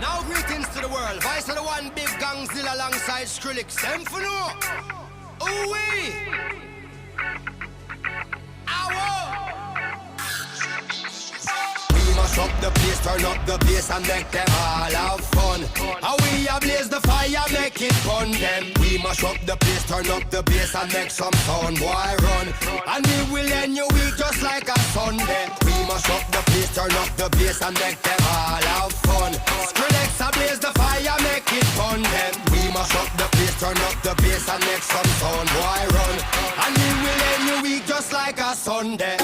Now greetings to the world. Vice of the one big gangzilla alongside Skrillex. Them for no. Ooh-wee. Mash up the place, turn up the bass and make them all have fun. How we ablaze the fire, make it fun them. We mash up the place, turn up the bass and make some sound, boy run. And we will end your week just like a Sunday. We mash up the place, turn up the bass and make them all have fun. Skrillex ablaze the fire, make it fun them. We mash up the place, turn up the bass and make some sound, boy run. And we will end your week just like a Sunday.